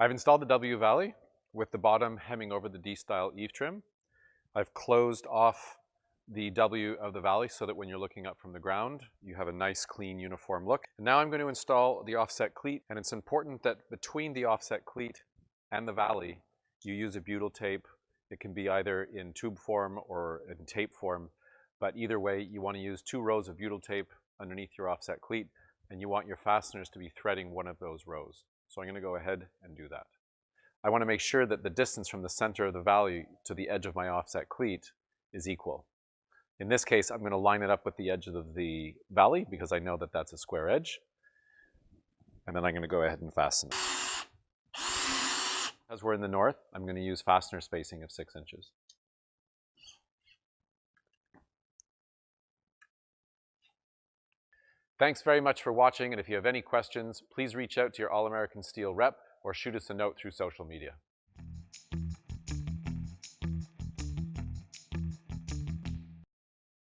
I've installed the W valley with the bottom hemming over the D-style eave trim. I've closed off the W of the valley so that when you're looking up from the ground, you have a nice, clean, uniform look. And now I'm going to install the offset cleat, and it's important that between the offset cleat and the valley, you use a butyl tape. It can be either in tube form or in tape form, but either way, you want to use 2 rows of butyl tape underneath your offset cleat, and you want your fasteners to be threading one of those rows. So I'm going to go ahead and do that. I want to make sure that the distance from the center of the valley to the edge of my offset cleat is equal. In this case, I'm going to line it up with the edge of the valley because I know that that's a square edge. And then I'm going to go ahead and fasten it. As we're in the north, I'm going to use fastener spacing of 6 inches. Thanks very much for watching, and if you have any questions, please reach out to your All-American Steel rep or shoot us a note through social media.